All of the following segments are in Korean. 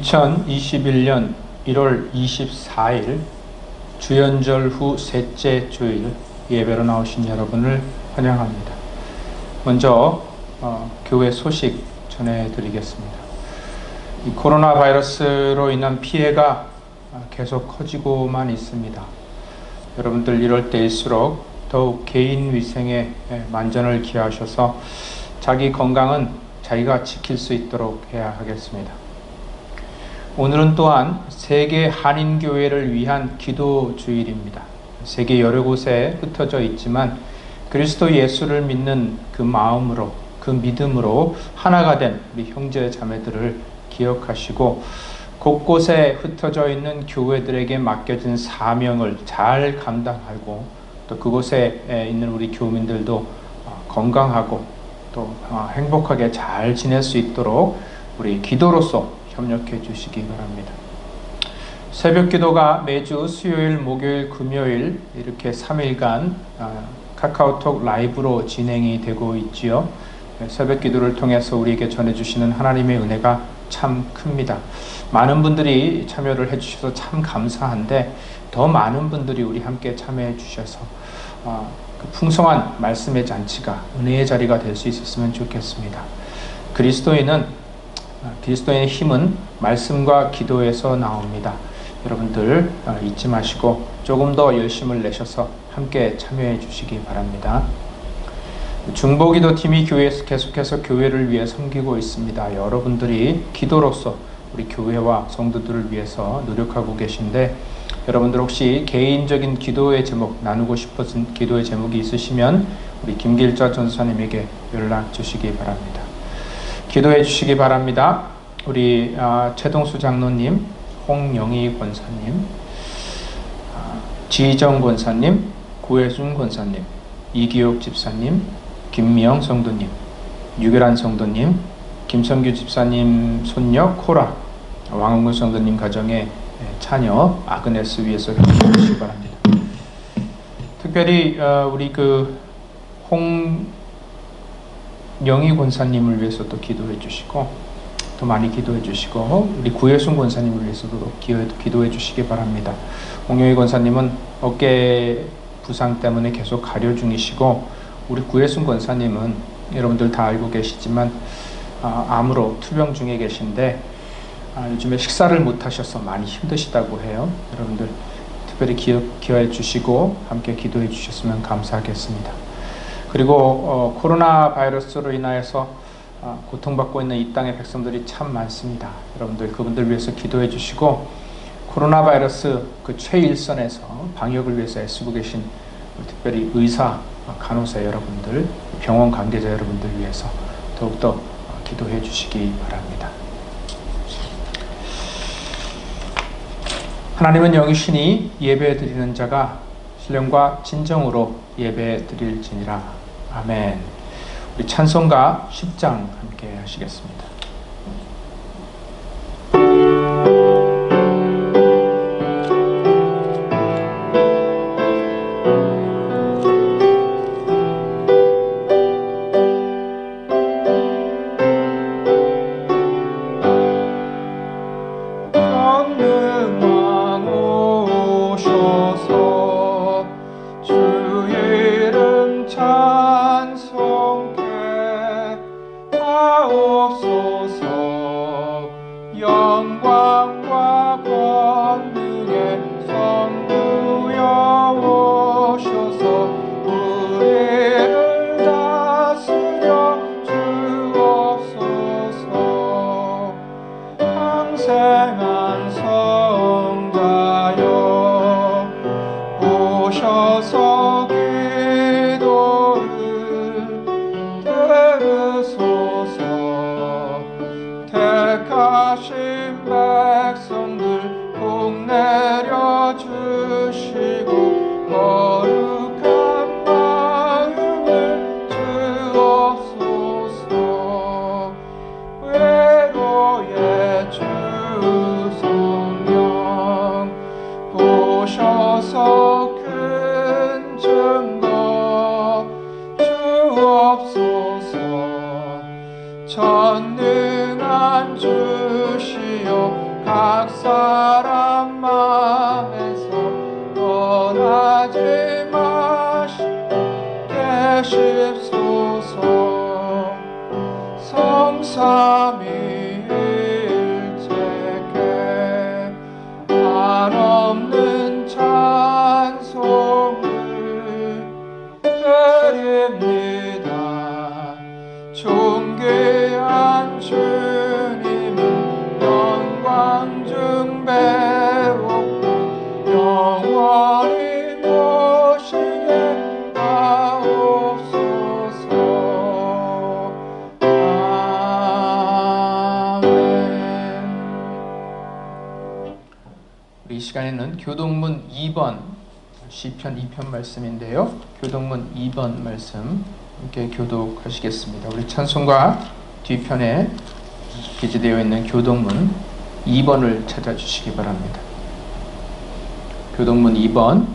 2021년 1월 24일 주연절 후 셋째 주일 예배로 나오신 여러분을 환영합니다. 먼저 교회 소식 전해드리겠습니다. 이 코로나 바이러스로 인한 피해가 계속 커지고만 있습니다. 여러분들 이럴 때일수록 더욱 개인 위생에 만전을 기하셔서 자기 건강은 자기가 지킬 수 있도록 해야 하겠습니다. 오늘은 또한 세계 한인교회를 위한 기도 주일입니다. 세계 여러 곳에 흩어져 있지만 그리스도 예수를 믿는 그 마음으로, 그 믿음으로 하나가 된 우리 형제 자매들을 기억하시고 곳곳에 흩어져 있는 교회들에게 맡겨진 사명을 잘 감당하고 또 그곳에 있는 우리 교민들도 건강하고 또 행복하게 잘 지낼 수 있도록 우리 기도로서 협력해 주시기 바랍니다. 새벽 기도가 매주 수요일, 목요일, 금요일 이렇게 3일간 카카오톡 라이브로 진행이 되고 있지요. 새벽 기도를 통해서 우리에게 전해주시는 하나님의 은혜가 참 큽니다. 많은 분들이 참여를 해주셔서 참 감사한데 더 많은 분들이 우리 함께 참여해 주셔서 그 풍성한 말씀의 잔치가 은혜의 자리가 될 수 있었으면 좋겠습니다. 그리스도인의 힘은 말씀과 기도에서 나옵니다. 여러분들 잊지 마시고 조금 더 열심을 내셔서 함께 참여해 주시기 바랍니다. 중보기도팀이 교회에서 계속해서 교회를 위해 섬기고 있습니다. 여러분들이 기도로서 우리 교회와 성도들을 위해서 노력하고 계신데 여러분들 혹시 개인적인 기도의 제목 나누고 싶으신 기도의 제목이 있으시면 우리 김길자 전사님에게 연락 주시기 바랍니다. 기도해 주시기 바랍니다. 우리 최동수 장로님, 홍영희 권사님, 지정 권사님, 구혜순 권사님, 이기옥 집사님, 김미영 성도님, 유결한 성도님, 김성규 집사님 손녀 코라, 왕은구 성도님 가정의 자녀 아그네스 위해서 기도해 주시기 바랍니다. 특별히 우리 홍영희 권사님을 위해서 또 기도해 주시고 또 많이 기도해 주시고 우리 구혜순 권사님을 위해서도 기도해 주시기 바랍니다. 홍영희 권사님은 어깨 부상 때문에 계속 가려 중이시고 우리 구혜순 권사님은 여러분들 다 알고 계시지만 암으로 투병 중에 계신데 요즘에 식사를 못 하셔서 많이 힘드시다고 해요. 여러분들 특별히 기여해 주시고 함께 기도해 주셨으면 감사하겠습니다. 그리고 코로나 바이러스로 인하여서 고통받고 있는 이 땅의 백성들이 참 많습니다. 여러분들 그분들 위해서 기도해 주시고 코로나 바이러스 그 최일선에서 방역을 위해서 애쓰고 계신 특별히 의사, 간호사 여러분들, 병원 관계자 여러분들 위해서 더욱더 기도해 주시기 바랍니다. 하나님은 영이시니 예배 드리는 자가 신령과 진정으로 예배 드릴지니라. 아멘. 우리 찬송가 10장 함께 하시겠습니다. 전능한 주시여 사람 마음에서 떠나지 마시옵소서. 성삼위일체께 한없는 찬송을 드립니다. 존귀한 주님은 영광 중배롭고 영원히 모시게 하옵소서. 아멘. 우리 이 시간에는 교동문 2번 시편 2편 말씀인데요. 교동문 2번 말씀 함께 교독하시겠습니다. 우리 찬송가 뒤편에 기재되어 있는 교동문 2번을 찾아주시기 바랍니다. 교동문 2번,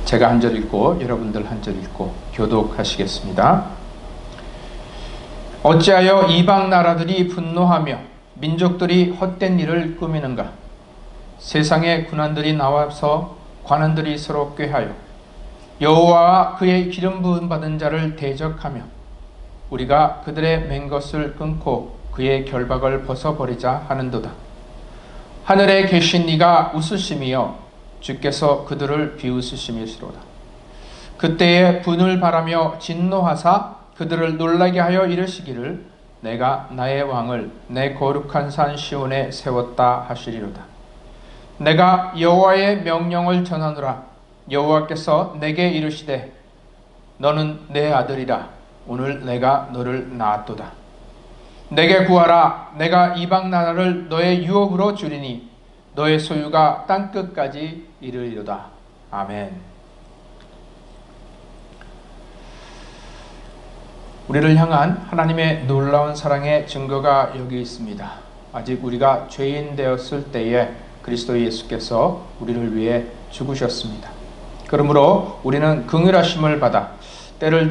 제가 한 절 읽고 여러분들 한 절 읽고 교독하시겠습니다. 어찌하여 이방 나라들이 분노하며 민족들이 헛된 일을 꾸미는가? 세상의 군환들이 나와서 관원들이 서로 꾀하여 여호와와 그의 기름 부음 받은 자를 대적하며 우리가 그들의 맨 것을 끊고 그의 결박을 벗어버리자 하는도다. 하늘에 계신 이가 웃으심이여 주께서 그들을 비웃으심이시로다. 그때에 분을 바라며 진노하사 그들을 놀라게 하여 이르시기를 내가 나의 왕을 내 거룩한 산 시온에 세웠다 하시리로다. 내가 여호와의 명령을 전하노라. 여호와께서 내게 이르시되 너는 내 아들이라. 오늘 내가 너를 낳았도다. 내게 구하라. 내가 이방 나라를 너의 유업으로 주리니 너의 소유가 땅끝까지 이르리로다. 아멘. 우리를 향한 하나님의 놀라운 사랑의 증거가 여기 있습니다. 아직 우리가 죄인 되었을 때에 그리스도 예수께서 우리를 위해 죽으셨습니다. 그러므로 우리는 긍휼하심을 받아 때를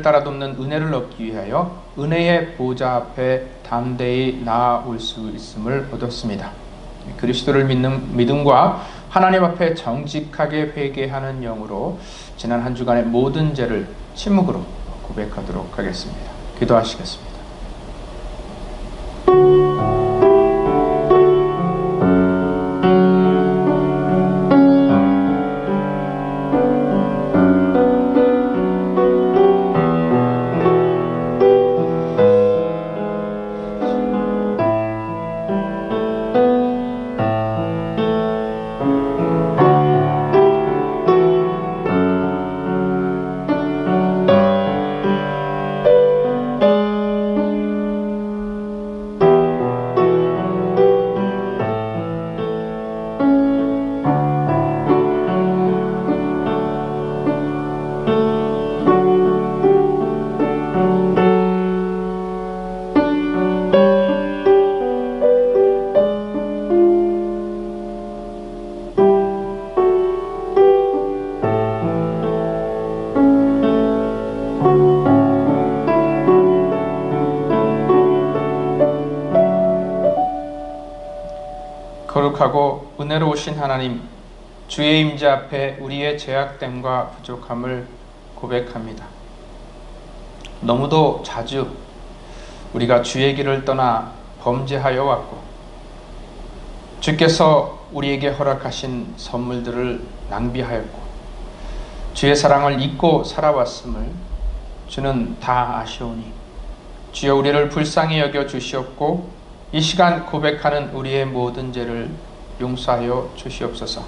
따라 돕는 은혜를 얻기 위하여 은혜의 보좌 앞에 담대히 나아올 수 있음을 얻었습니다. 그리스도를 믿는 믿음과 하나님 앞에 정직하게 회개하는 영으로 지난 한 주간의 모든 죄를 침묵으로 고백하도록 하겠습니다. 기도하시겠습니다. 거룩하고 은혜로우신 하나님, 주의 임재 앞에 우리의 죄악됨과 부족함을 고백합니다. 너무도 자주 우리가 주의 길을 떠나 범죄하여 왔고 주께서 우리에게 허락하신 선물들을 낭비하였고 주의 사랑을 잊고 살아왔음을 주는 다 아시오니 주여 우리를 불쌍히 여겨 주시옵고 이 시간 고백하는 우리의 모든 죄를 용서하여 주시옵소서.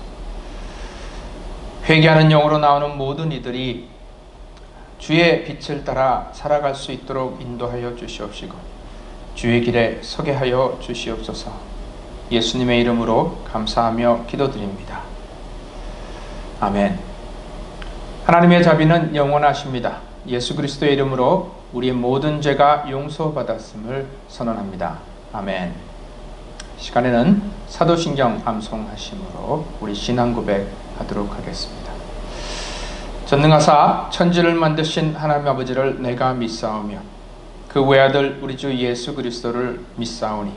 회개하는 영으로 나오는 모든 이들이 주의 빛을 따라 살아갈 수 있도록 인도하여 주시옵시고 주의 길에 서게 하여 주시옵소서. 예수님의 이름으로 감사하며 기도드립니다. 아멘. 하나님의 자비는 영원하십니다. 예수 그리스도의 이름으로 우리의 모든 죄가 용서받았음을 선언합니다. 아멘. 시간에는 사도신경 암송하심으로 우리 신앙 고백하도록 하겠습니다. 전능하사 천지를 만드신 하나님 아버지를 내가 믿사오며 그 외아들 우리 주 예수 그리스도를 믿사오니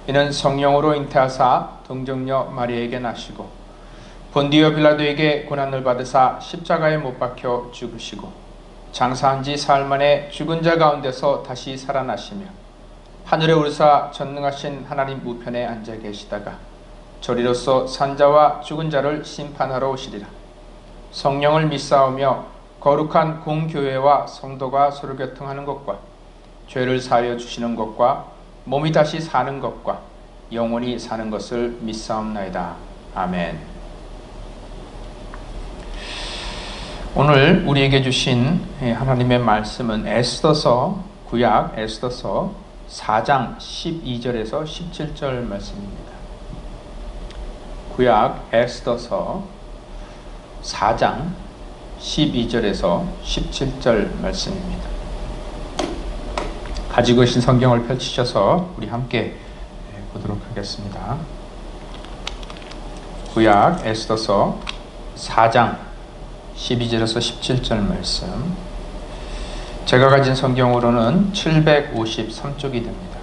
이는 성령으로 잉태하사 동정녀 마리아에게 나시고 본디오 빌라도에게 고난을 받으사 십자가에 못 박혀 죽으시고 장사한 지 사흘 만에 죽은 자 가운데서 다시 살아나시며 하늘에 오르사 전능하신 하나님 우편에 앉아 계시다가 저리로서 산자와 죽은 자를 심판하러 오시리라. 성령을 믿사오며 거룩한 공교회와 성도가 서로 교통하는 것과 죄를 사하여 주시는 것과 몸이 다시 사는 것과 영원히 사는 것을 믿사옵나이다. 아멘. 오늘 우리에게 주신 하나님의 말씀은 에스더서, 구약 에스더서 4장 12절에서 17절 말씀입니다. 구약 에스더서 4장 12절에서 17절 말씀입니다. 가지고 계신 성경을 펼치셔서 우리 함께 보도록 하겠습니다. 구약 에스더서 4장 12절에서 17절 말씀, 제가 가진 성경으로는 753쪽이 됩니다.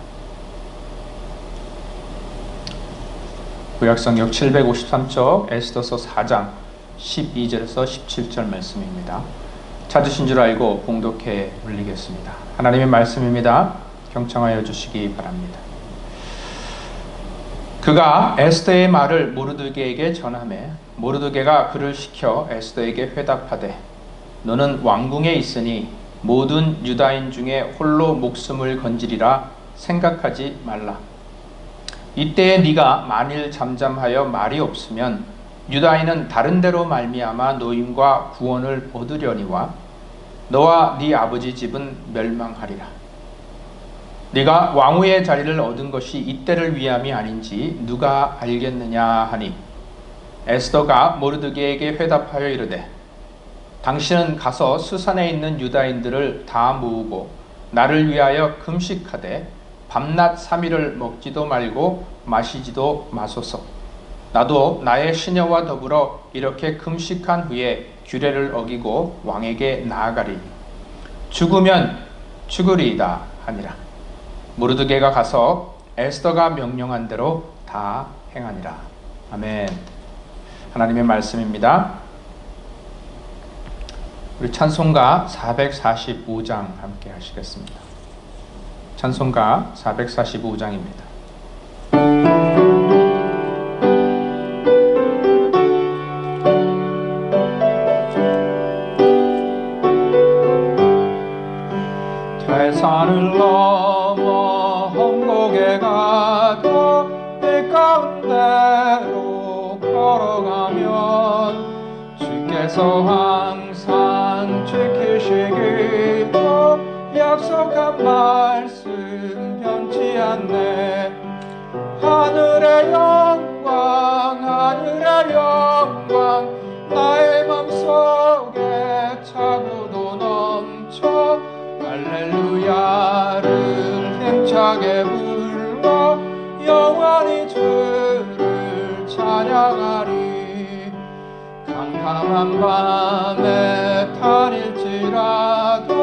구약성경 753쪽 에스더서 4장 12절에서 17절 말씀입니다. 찾으신 줄 알고 봉독해 올리겠습니다. 하나님의 말씀입니다. 경청하여 주시기 바랍니다. 그가 에스더의 말을 모르드게에게 전하매 모르드게가 그를 시켜 에스더에게 회답하되 너는 왕궁에 있으니 모든 유다인 중에 홀로 목숨을 건지리라 생각하지 말라. 이때에 네가 만일 잠잠하여 말이 없으면 유다인은 다른 데로 말미암아 노임과 구원을 얻으려니와 너와 네 아버지 집은 멸망하리라. 네가 왕후의 자리를 얻은 것이 이때를 위함이 아닌지 누가 알겠느냐 하니 에스더가 모르드게에게 회답하여 이르되 당신은 가서 수산에 있는 유다인들을 다 모으고 나를 위하여 금식하되 밤낮 3일을 먹지도 말고 마시지도 마소서. 나도 나의 시녀와 더불어 이렇게 금식한 후에 규례를 어기고 왕에게 나아가리니 죽으면 죽으리이다 하니라. 모르드게가 가서 에스더가 명령한 대로 다 행하니라. 아멘. 하나님의 말씀입니다. 우리 찬송가 445장 함께 하시겠습니다. 찬송가 445장입니다. 태산을 넘어 험곡에 가도 빛 가운데로 걸어가면 주께서 항상 지키시기로 약속한 말씀 변치 않네. 하늘의 영광 하늘의 영광 나의 맘속에 차고도 넘쳐 할렐루야를 힘차게 불러 영원히 주를 찬양하리. 캄캄한 밤에 다닐지라도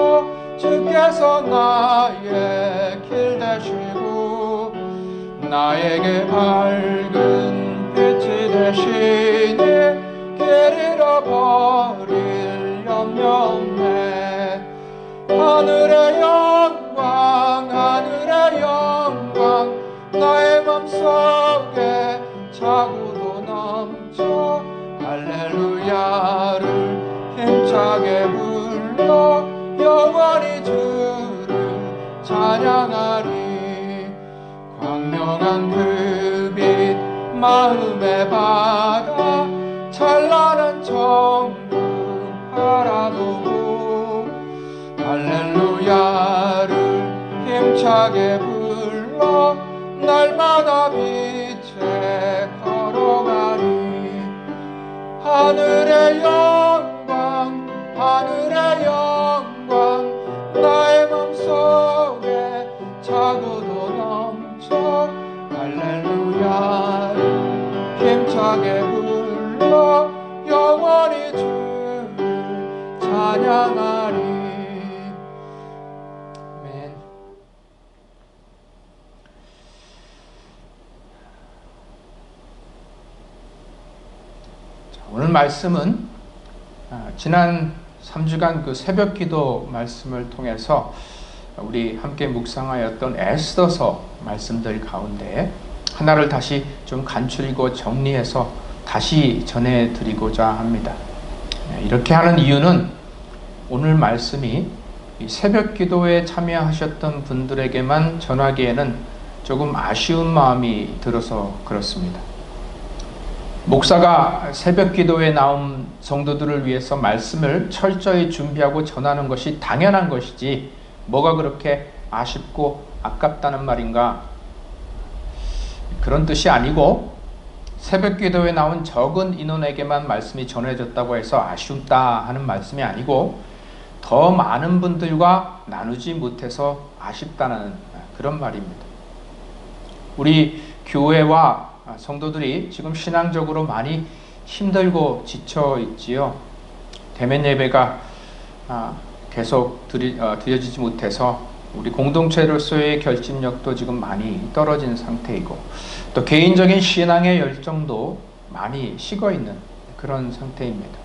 주께서 나의 길 되시고 나에게 밝은 빛이 되시니 길 잃어버릴 염려 없네. 하늘의 영광 하늘의 영광 나의 맘속에 차고도 넘쳐 할렐루야를 힘차게 불러 영원히 주를 찬양하리. 광명한 그 빛 마음에 받아 찬란한 천국 바라보고 할렐루야를 힘차게 불러 날마다 빛에 걸어가리. 하늘의 영광 하늘의 영광 나의 맘속에 차고도 넘쳐 할렐루야를 힘차게 불러 영원히 주를 찬양하리. 아멘. 오늘 말씀은 지난 3주간 그 새벽 기도 말씀을 통해서 우리 함께 묵상하였던 에스더서 말씀들 가운데 하나를 다시 좀 간추리고 정리해서 다시 전해드리고자 합니다. 이렇게 하는 이유는 오늘 말씀이 새벽 기도에 참여하셨던 분들에게만 전하기에는 조금 아쉬운 마음이 들어서 그렇습니다. 목사가 새벽 기도에 나온 성도들을 위해서 말씀을 철저히 준비하고 전하는 것이 당연한 것이지 뭐가 그렇게 아쉽고 아깝다는 말인가? 그런 뜻이 아니고 새벽 기도에 나온 적은 인원에게만 말씀이 전해졌다고 해서 아쉽다 하는 말씀이 아니고 더 많은 분들과 나누지 못해서 아쉽다는 그런 말입니다. 우리 교회와 성도들이 지금 신앙적으로 많이 힘들고 지쳐 있지요. 대면 예배가 계속 드려지지 못해서 우리 공동체로서의 결집력도 지금 많이 떨어진 상태이고 또 개인적인 신앙의 열정도 많이 식어 있는 그런 상태입니다.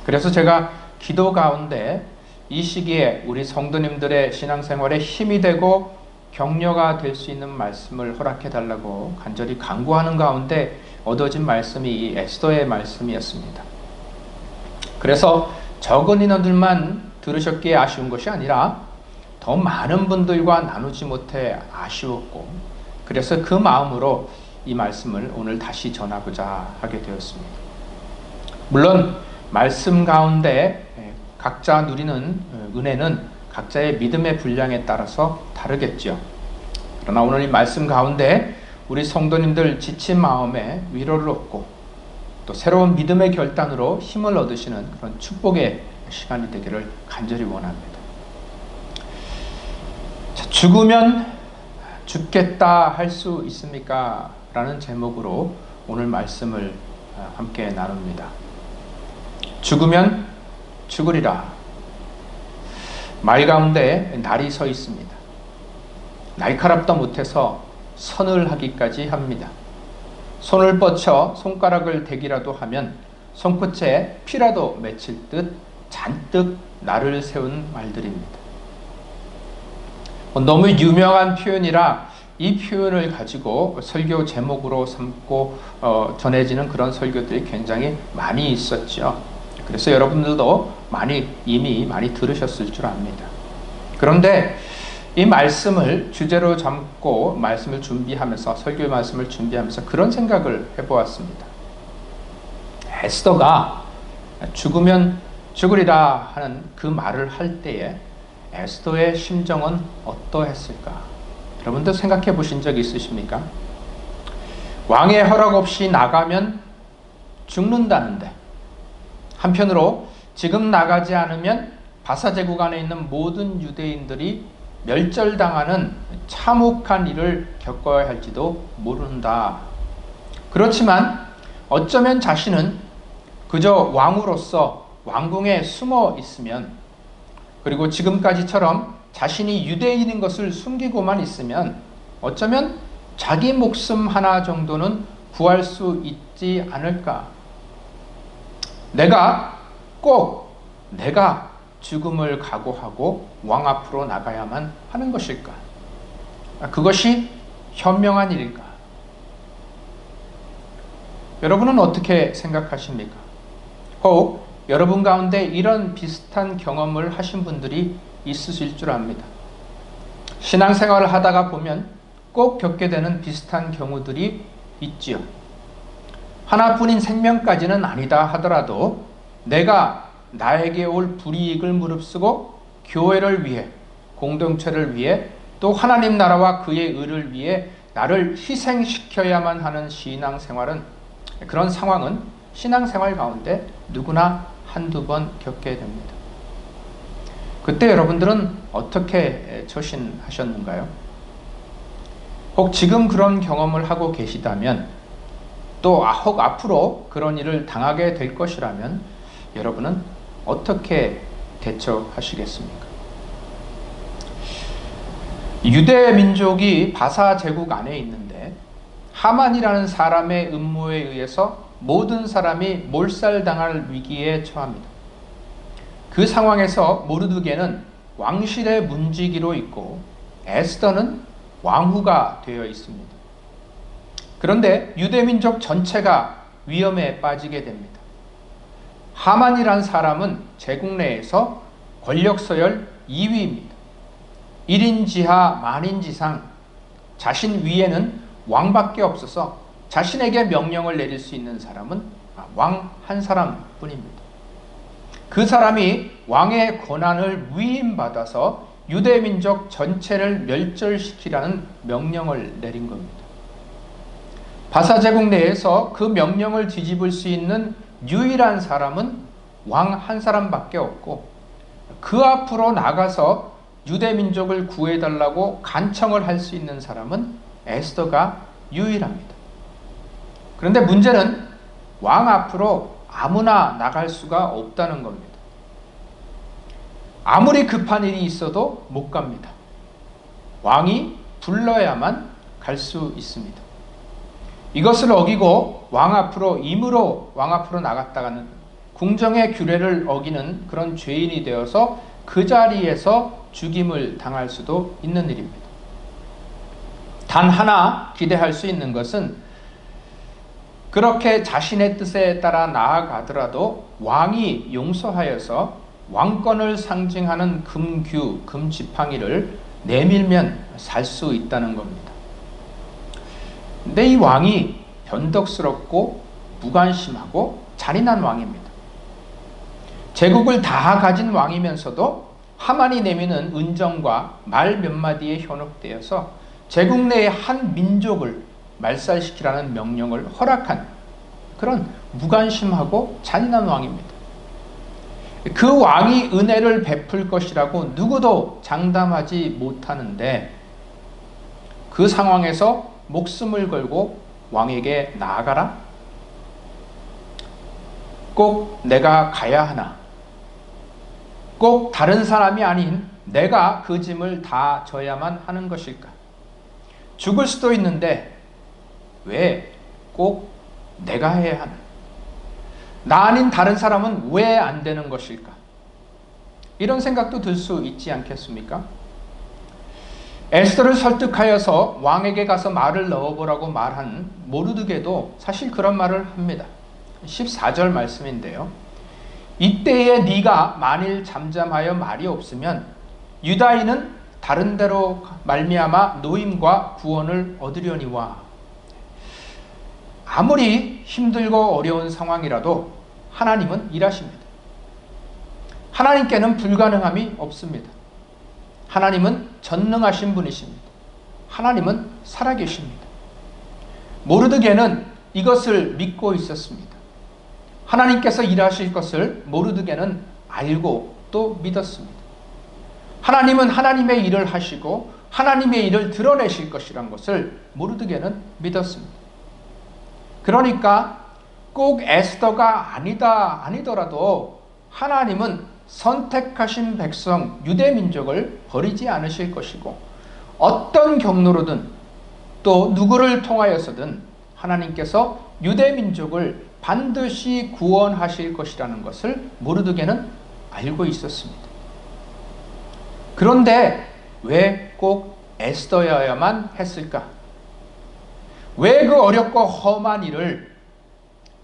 그래서 제가 기도 가운데 이 시기에 우리 성도님들의 신앙생활에 힘이 되고 격려가 될 수 있는 말씀을 허락해 달라고 간절히 간구하는 가운데 얻어진 말씀이 이 에스더의 말씀이었습니다. 그래서 적은 인원들만 들으셨기에 아쉬운 것이 아니라 더 많은 분들과 나누지 못해 아쉬웠고 그래서 그 마음으로 이 말씀을 오늘 다시 전하고자 하게 되었습니다. 물론 말씀 가운데 각자 누리는 은혜는 각자의 믿음의 분량에 따라서 다르겠죠. 그러나 오늘 이 말씀 가운데 우리 성도님들 지친 마음에 위로를 얻고 또 새로운 믿음의 결단으로 힘을 얻으시는 그런 축복의 시간이 되기를 간절히 원합니다. 자, 죽으면 죽겠다 할 수 있습니까? 라는 제목으로 오늘 말씀을 함께 나눕니다. 죽으면 죽으리라. 말 가운데 날이 서 있습니다. 날카롭다 못해서 선을 하기까지 합니다. 손을 뻗쳐 손가락을 대기라도 하면 손끝에 피라도 맺힐 듯 잔뜩 날을 세운 말들입니다. 너무 유명한 표현이라 이 표현을 가지고 설교 제목으로 삼고 전해지는 그런 설교들이 굉장히 많이 있었죠. 그래서 여러분들도 이미 많이 들으셨을 줄 압니다. 그런데 이 말씀을 주제로 삼고 말씀을 준비하면서 설교의 말씀을 준비하면서 그런 생각을 해보았습니다. 에스더가 죽으면 죽으리라 하는 그 말을 할 때에 에스더의 심정은 어떠했을까? 여러분들 생각해 보신 적 있으십니까? 왕의 허락 없이 나가면 죽는다는데 한편으로 지금 나가지 않으면 바사 제국 안에 있는 모든 유대인들이 멸절당하는 참혹한 일을 겪어야 할지도 모른다. 그렇지만 어쩌면 자신은 그저 왕으로서 왕궁에 숨어 있으면 그리고 지금까지처럼 자신이 유대인인 것을 숨기고만 있으면 어쩌면 자기 목숨 하나 정도는 구할 수 있지 않을까? 내가 죽음을 각오하고 왕 앞으로 나가야만 하는 것일까? 그것이 현명한 일일까? 여러분은 어떻게 생각하십니까? 혹 여러분 가운데 이런 비슷한 경험을 하신 분들이 있으실 줄 압니다. 신앙생활을 하다가 보면 꼭 겪게 되는 비슷한 경우들이 있지요. 하나뿐인 생명까지는 아니다 하더라도 내가 나에게 올 불이익을 무릅쓰고 교회를 위해, 공동체를 위해, 또 하나님 나라와 그의 의를 위해 나를 희생시켜야만 하는 그런 상황은 신앙생활 가운데 누구나 한두 번 겪게 됩니다. 그때 여러분들은 어떻게 처신하셨는가요? 혹 지금 그런 경험을 하고 계시다면 또 혹 앞으로 그런 일을 당하게 될 것이라면 여러분은 어떻게 대처하시겠습니까? 유대 민족이 바사 제국 안에 있는데 하만이라는 사람의 음모에 의해서 모든 사람이 몰살당할 위기에 처합니다. 그 상황에서 모르드게는 왕실의 문지기로 있고 에스더는 왕후가 되어 있습니다. 그런데 유대민족 전체가 위험에 빠지게 됩니다. 하만이란 사람은 제국 내에서 권력서열 2위입니다. 1인지하 만인지상 자신 위에는 왕밖에 없어서 자신에게 명령을 내릴 수 있는 사람은 왕 한 사람뿐입니다. 그 사람이 왕의 권한을 위임받아서 유대민족 전체를 멸절시키라는 명령을 내린 겁니다. 바사제국 내에서 그 명령을 뒤집을 수 있는 유일한 사람은 왕 한 사람밖에 없고 그 앞으로 나가서 유대민족을 구해달라고 간청을 할 수 있는 사람은 에스더가 유일합니다. 그런데 문제는 왕 앞으로 아무나 나갈 수가 없다는 겁니다. 아무리 급한 일이 있어도 못 갑니다. 왕이 불러야만 갈 수 있습니다. 이것을 어기고 왕 앞으로 임으로 왕 앞으로 나갔다가는 궁정의 규례를 어기는 그런 죄인이 되어서 그 자리에서 죽임을 당할 수도 있는 일입니다. 단 하나 기대할 수 있는 것은 그렇게 자신의 뜻에 따라 나아가더라도 왕이 용서하여서 왕권을 상징하는 금규, 금지팡이를 내밀면 살 수 있다는 겁니다. 근데 이 왕이 변덕스럽고 무관심하고 잔인한 왕입니다. 제국을 다 가진 왕이면서도 하만이 내미는 은정과 말 몇 마디에 현혹되어서 제국 내의 한 민족을 말살시키라는 명령을 허락한 그런 무관심하고 잔인한 왕입니다. 그 왕이 은혜를 베풀 것이라고 누구도 장담하지 못하는데 그 상황에서 목숨을 걸고 왕에게 나아가라? 꼭 내가 가야 하나? 꼭 다른 사람이 아닌 내가 그 짐을 다 져야만 하는 것일까? 죽을 수도 있는데 왜 꼭 내가 해야 하나? 나 아닌 다른 사람은 왜 안 되는 것일까? 이런 생각도 들 수 있지 않겠습니까? 에스더를 설득하여서 왕에게 가서 말을 넣어보라고 말한 모르드게도 사실 그런 말을 합니다. 14절 말씀인데요. 이때에 네가 만일 잠잠하여 말이 없으면 유다인은 다른 데로 말미암아 노임과 구원을 얻으려니와. 아무리 힘들고 어려운 상황이라도 하나님은 일하십니다. 하나님께는 불가능함이 없습니다. 하나님은 전능하신 분이십니다. 하나님은 살아계십니다. 모르드게는 이것을 믿고 있었습니다. 하나님께서 일하실 것을 모르드게는 알고 또 믿었습니다. 하나님은 하나님의 일을 하시고 하나님의 일을 드러내실 것이란 것을 모르드게는 믿었습니다. 그러니까 꼭 에스더가 아니더라도 하나님은 선택하신 백성 유대민족을 버리지 않으실 것이고 어떤 경로로든 또 누구를 통하여서든 하나님께서 유대민족을 반드시 구원하실 것이라는 것을 모르드게는 알고 있었습니다. 그런데 왜 꼭 에스더여야만 했을까? 왜 그 어렵고 험한 일을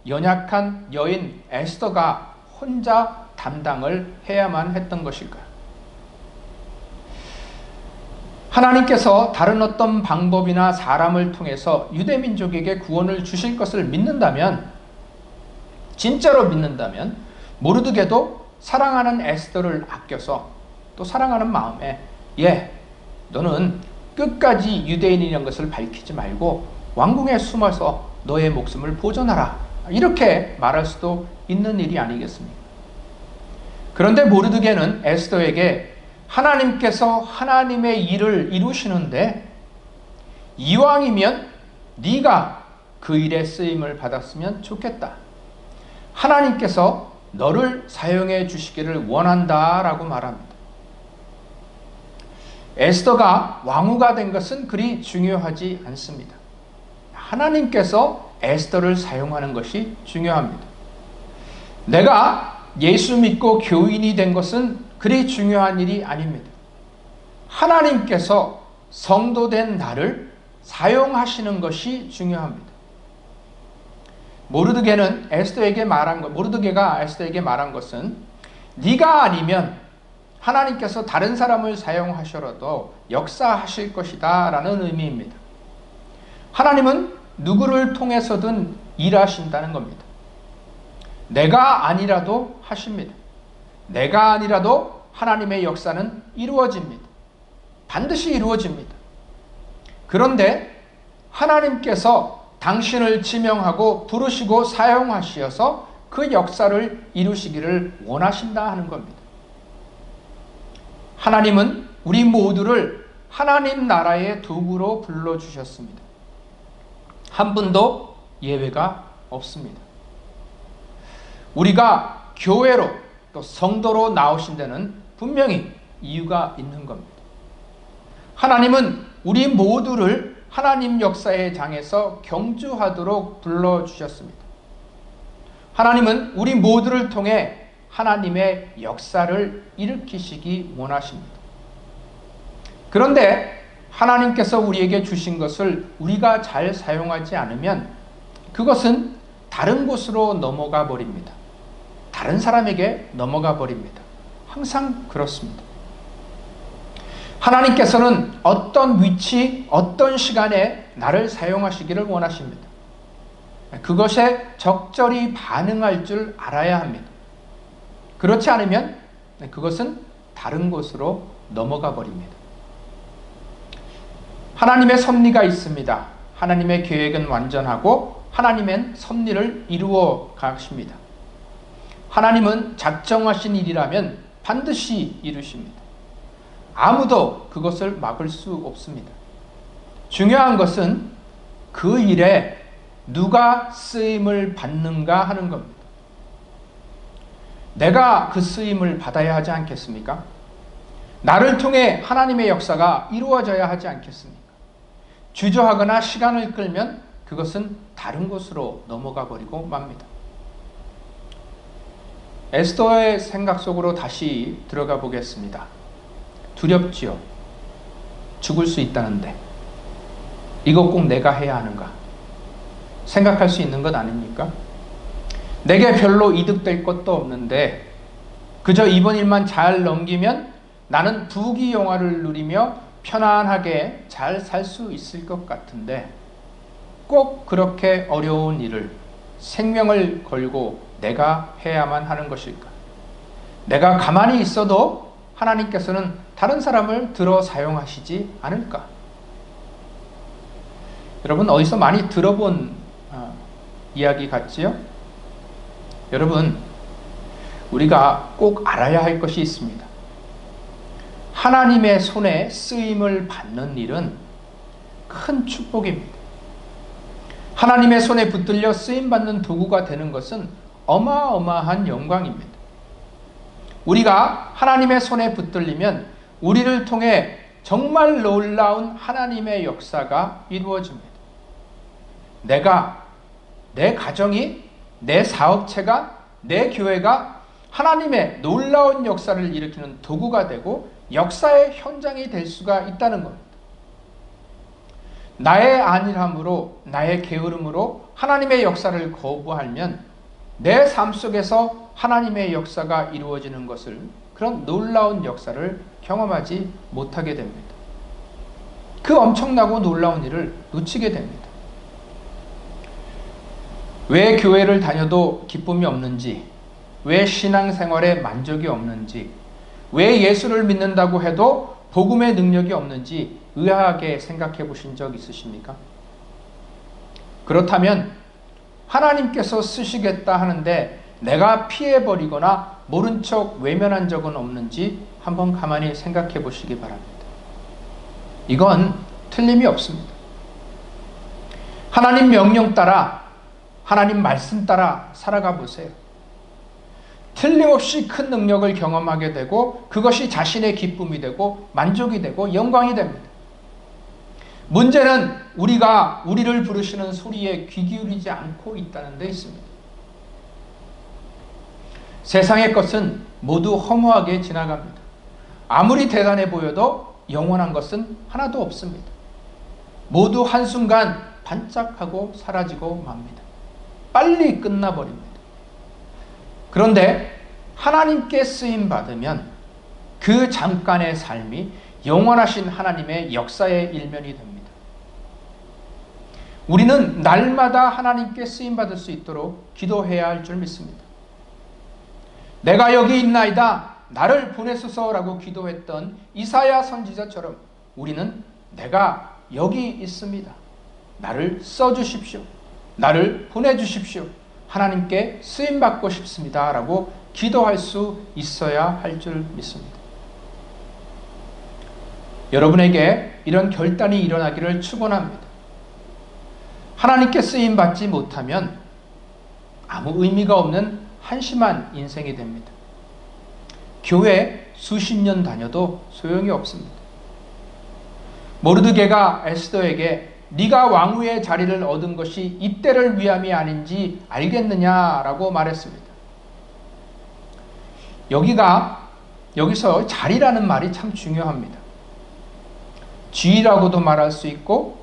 연약한 여인 에스더가 혼자 담당을 해야만 했던 것일까? 하나님께서 다른 어떤 방법이나 사람을 통해서 유대민족에게 구원을 주실 것을 믿는다면, 진짜로 믿는다면 모르드게도 사랑하는 에스더를 아껴서 또 사랑하는 마음에 너는 끝까지 유대인이라는 것을 밝히지 말고 왕궁에 숨어서 너의 목숨을 보존하라. 이렇게 말할 수도 있는 일이 아니겠습니까? 그런데 모르드게는 에스더에게 하나님께서 하나님의 일을 이루시는데 이왕이면 네가 그 일에 쓰임을 받았으면 좋겠다. 하나님께서 너를 사용해 주시기를 원한다라고 말합니다. 에스더가 왕후가 된 것은 그리 중요하지 않습니다. 하나님께서 에스더를 사용하는 것이 중요합니다. 내가 예수 믿고 교인이 된 것은 그리 중요한 일이 아닙니다. 하나님께서 성도된 나를 사용하시는 것이 중요합니다. 모르드게가 에스더에게 말한 것은 네가 아니면 하나님께서 다른 사람을 사용하셔도 역사하실 것이다 라는 의미입니다. 하나님은 누구를 통해서든 일하신다는 겁니다. 내가 아니라도 하십니다. 내가 아니라도 하나님의 역사는 이루어집니다. 반드시 이루어집니다. 그런데 하나님께서 당신을 지명하고 부르시고 사용하시어서 그 역사를 이루시기를 원하신다 하는 겁니다. 하나님은 우리 모두를 하나님 나라의 도구로 불러주셨습니다. 한 분도 예외가 없습니다. 우리가 교회로 또 성도로 나오신 데는 분명히 이유가 있는 겁니다. 하나님은 우리 모두를 하나님 역사의 장에서 경주하도록 불러주셨습니다. 하나님은 우리 모두를 통해 하나님의 역사를 일으키시기 원하십니다. 그런데 하나님께서 우리에게 주신 것을 우리가 잘 사용하지 않으면 그것은 다른 곳으로 넘어가 버립니다. 다른 사람에게 넘어가 버립니다. 항상 그렇습니다. 하나님께서는 어떤 위치, 어떤 시간에 나를 사용하시기를 원하십니다. 그것에 적절히 반응할 줄 알아야 합니다. 그렇지 않으면 그것은 다른 곳으로 넘어가 버립니다. 하나님의 섭리가 있습니다. 하나님의 계획은 완전하고 하나님은 섭리를 이루어 가십니다. 하나님은 작정하신 일이라면 반드시 이루십니다. 아무도 그것을 막을 수 없습니다. 중요한 것은 그 일에 누가 쓰임을 받는가 하는 겁니다. 내가 그 쓰임을 받아야 하지 않겠습니까? 나를 통해 하나님의 역사가 이루어져야 하지 않겠습니까? 주저하거나 시간을 끌면 그것은 다른 곳으로 넘어가 버리고 맙니다. 에스더의 생각 속으로 다시 들어가 보겠습니다. 두렵지요. 죽을 수 있다는데 이거 꼭 내가 해야 하는가? 생각할 수 있는 것 아닙니까? 내게 별로 이득될 것도 없는데 그저 이번 일만 잘 넘기면 나는 부귀영화를 누리며 편안하게 잘 살 수 있을 것 같은데 꼭 그렇게 어려운 일을 생명을 걸고 내가 해야만 하는 것일까? 내가 가만히 있어도 하나님께서는 다른 사람을 들어 사용하시지 않을까? 여러분 어디서 많이 들어본 이야기 같지요? 여러분 우리가 꼭 알아야 할 것이 있습니다. 하나님의 손에 쓰임을 받는 일은 큰 축복입니다. 하나님의 손에 붙들려 쓰임받는 도구가 되는 것은 어마어마한 영광입니다. 우리가 하나님의 손에 붙들리면 우리를 통해 정말 놀라운 하나님의 역사가 이루어집니다. 내 가정이, 내 사업체가, 내 교회가 하나님의 놀라운 역사를 일으키는 도구가 되고 역사의 현장이 될 수가 있다는 겁니다. 나의 안일함으로, 나의 게으름으로 하나님의 역사를 거부하면 내 삶 속에서 하나님의 역사가 이루어지는 것을, 그런 놀라운 역사를 경험하지 못하게 됩니다. 그 엄청나고 놀라운 일을 놓치게 됩니다. 왜 교회를 다녀도 기쁨이 없는지, 왜 신앙생활에 만족이 없는지, 왜 예수를 믿는다고 해도 복음의 능력이 없는지 의아하게 생각해 보신 적 있으십니까? 그렇다면 하나님께서 쓰시겠다 하는데 내가 피해버리거나 모른 척 외면한 적은 없는지 한번 가만히 생각해 보시기 바랍니다. 이건 틀림이 없습니다. 하나님 명령 따라, 하나님 말씀 따라 살아가 보세요. 틀림없이 큰 능력을 경험하게 되고 그것이 자신의 기쁨이 되고 만족이 되고 영광이 됩니다. 문제는 우리가 우리를 부르시는 소리에 귀 기울이지 않고 있다는 데 있습니다. 세상의 것은 모두 허무하게 지나갑니다. 아무리 대단해 보여도 영원한 것은 하나도 없습니다. 모두 한순간 반짝하고 사라지고 맙니다. 빨리 끝나버립니다. 그런데 하나님께 쓰임 받으면 그 잠깐의 삶이 영원하신 하나님의 역사의 일면이 됩니다. 우리는 날마다 하나님께 쓰임 받을 수 있도록 기도해야 할 줄 믿습니다. 내가 여기 있나이다 나를 보내소서라고 기도했던 이사야 선지자처럼 우리는 내가 여기 있습니다. 나를 써주십시오. 나를 보내주십시오. 하나님께 쓰임받고 싶습니다. 라고 기도할 수 있어야 할 줄 믿습니다. 여러분에게 이런 결단이 일어나기를 축원합니다. 하나님께 쓰임받지 못하면 아무 의미가 없는 한심한 인생이 됩니다. 교회 수십 년 다녀도 소용이 없습니다. 모르드게가 에스더에게 네가 왕후의 자리를 얻은 것이 이때를 위함이 아닌지 알겠느냐라고 말했습니다. 여기서 자리라는 말이 참 중요합니다. 지위라고도 말할 수 있고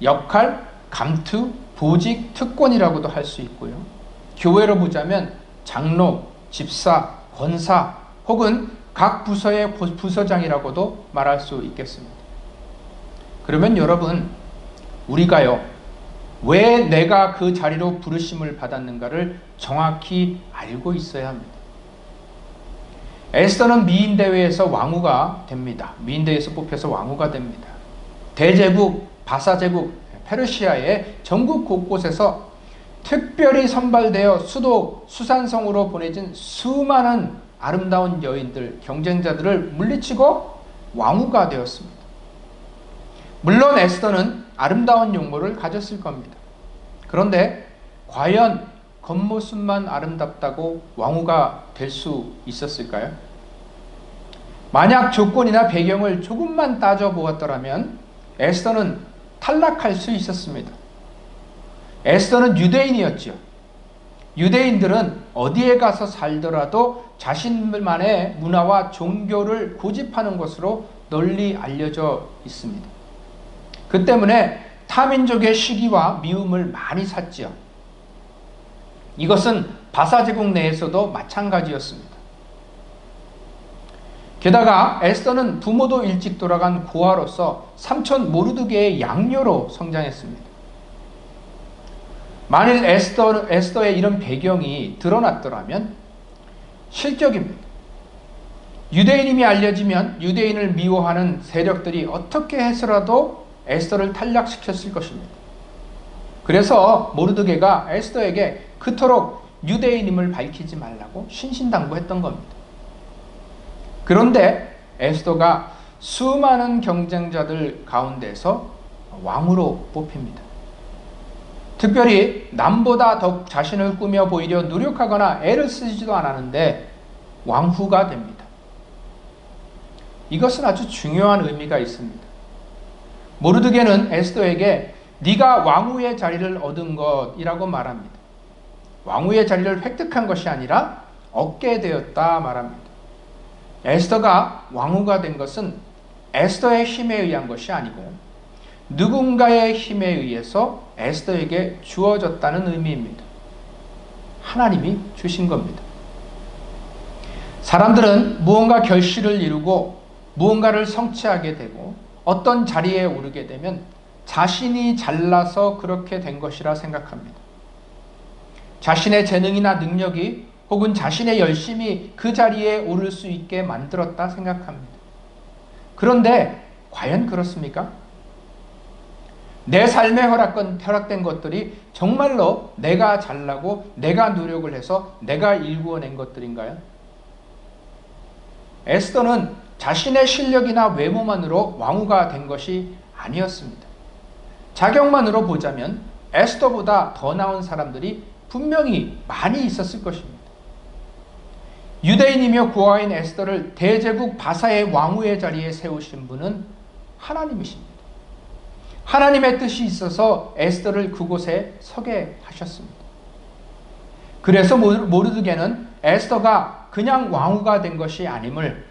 역할, 감투, 보직, 특권이라고도 할 수 있고요. 교회로 보자면 장로, 집사, 권사 혹은 각 부서의 부서장이라고도 말할 수 있겠습니다. 그러면 여러분, 우리가요, 왜 내가 그 자리로 부르심을 받았는가를 정확히 알고 있어야 합니다. 에스더는 미인대회에서 왕후가 됩니다. 미인대회에서 뽑혀서 왕후가 됩니다. 대제국, 바사제국, 페르시아의 전국 곳곳에서 특별히 선발되어 수도 수산성으로 보내진 수많은 아름다운 여인들, 경쟁자들을 물리치고 왕후가 되었습니다. 물론 에스더는 아름다운 용모를 가졌을 겁니다. 그런데 과연 겉모습만 아름답다고 왕후가 될 수 있었을까요? 만약 조건이나 배경을 조금만 따져보았더라면 에스더는 탈락할 수 있었습니다. 에스더는 유대인이었지요. 유대인들은 어디에 가서 살더라도 자신만의 문화와 종교를 고집하는 것으로 널리 알려져 있습니다. 그 때문에 타민족의 시기와 미움을 많이 샀지요. 이것은 바사제국 내에서도 마찬가지였습니다. 게다가 에스더는 부모도 일찍 돌아간 고아로서 삼촌 모르드게의 양녀로 성장했습니다. 만일 에스더의 이런 배경이 드러났더라면 실격입니다. 유대인임이 알려지면 유대인을 미워하는 세력들이 어떻게 해서라도 에스더를 탈락시켰을 것입니다. 그래서 모르드게가 에스더에게 그토록 유대인임을 밝히지 말라고 신신당부했던 겁니다. 그런데 에스더가 수많은 경쟁자들 가운데서 왕으로 뽑힙니다. 특별히 남보다 더 자신을 꾸며 보이려 노력하거나 애를 쓰지도 않았는데 왕후가 됩니다. 이것은 아주 중요한 의미가 있습니다. 모르드게는 에스더에게 네가 왕후의 자리를 얻은 것이라고 말합니다. 왕후의 자리를 획득한 것이 아니라 얻게 되었다 말합니다. 에스더가 왕후가 된 것은 에스더의 힘에 의한 것이 아니고 누군가의 힘에 의해서 에스더에게 주어졌다는 의미입니다. 하나님이 주신 겁니다. 사람들은 무언가 결실을 이루고 무언가를 성취하게 되고 어떤 자리에 오르게 되면 자신이 잘나서 그렇게 된 것이라 생각합니다. 자신의 재능이나 능력이 혹은 자신의 열심이 그 자리에 오를 수 있게 만들었다 생각합니다. 그런데 과연 그렇습니까? 내 삶에 허락된 것들이 정말로 내가 잘나고 내가 노력을 해서 내가 일구어낸 것들인가요? 에스더는 자신의 실력이나 외모만으로 왕후가 된 것이 아니었습니다. 자격만으로 보자면 에스더보다 더 나은 사람들이 분명히 많이 있었을 것입니다. 유대인이며 고아인 에스더를 대제국 바사의 왕후의 자리에 세우신 분은 하나님이십니다. 하나님의 뜻이 있어서 에스더를 그곳에 서게 하셨습니다. 그래서 모르드게는 에스더가 그냥 왕후가 된 것이 아님을,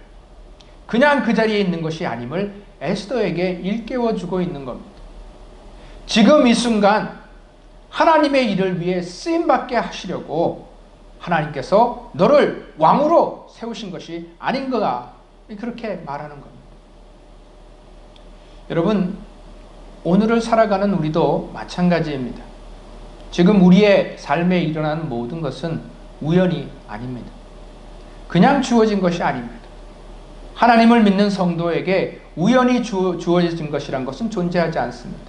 그냥 그 자리에 있는 것이 아님을 에스더에게 일깨워주고 있는 겁니다. 지금 이 순간 하나님의 일을 위해 쓰임받게 하시려고 하나님께서 너를 왕으로 세우신 것이 아닌가, 그렇게 말하는 겁니다. 여러분, 오늘을 살아가는 우리도 마찬가지입니다. 지금 우리의 삶에 일어나는 모든 것은 우연이 아닙니다. 그냥 주어진 것이 아닙니다. 하나님을 믿는 성도에게 우연히 주어진 것이란 것은 존재하지 않습니다.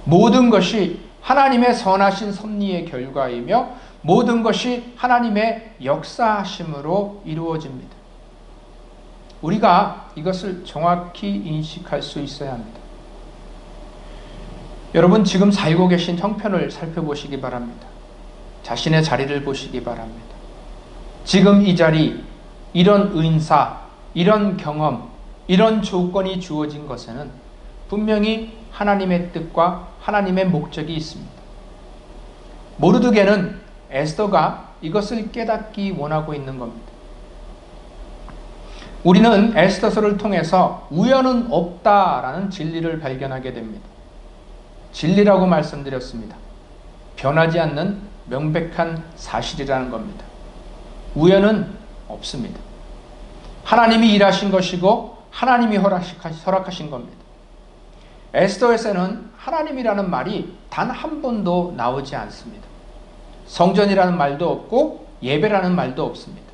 모든 것이 하나님의 선하신 섭리의 결과이며 모든 것이 하나님의 역사하심으로 이루어집니다. 우리가 이것을 정확히 인식할 수 있어야 합니다. 여러분, 지금 살고 계신 형편을 살펴보시기 바랍니다. 자신의 자리를 보시기 바랍니다. 지금 이 자리, 이런 은사, 이런 경험, 이런 조건이 주어진 것에는 분명히 하나님의 뜻과 하나님의 목적이 있습니다. 모르드게는 에스더가 이것을 깨닫기 원하고 있는 겁니다. 우리는 에스더서를 통해서 우연은 없다라는 진리를 발견하게 됩니다. 진리라고 말씀드렸습니다. 변하지 않는 명백한 사실이라는 겁니다. 우연은 없습니다. 하나님이 일하신 것이고 하나님이 허락하신 겁니다. 에스더에서는 하나님이라는 말이 단 한 번도 나오지 않습니다. 성전이라는 말도 없고 예배라는 말도 없습니다.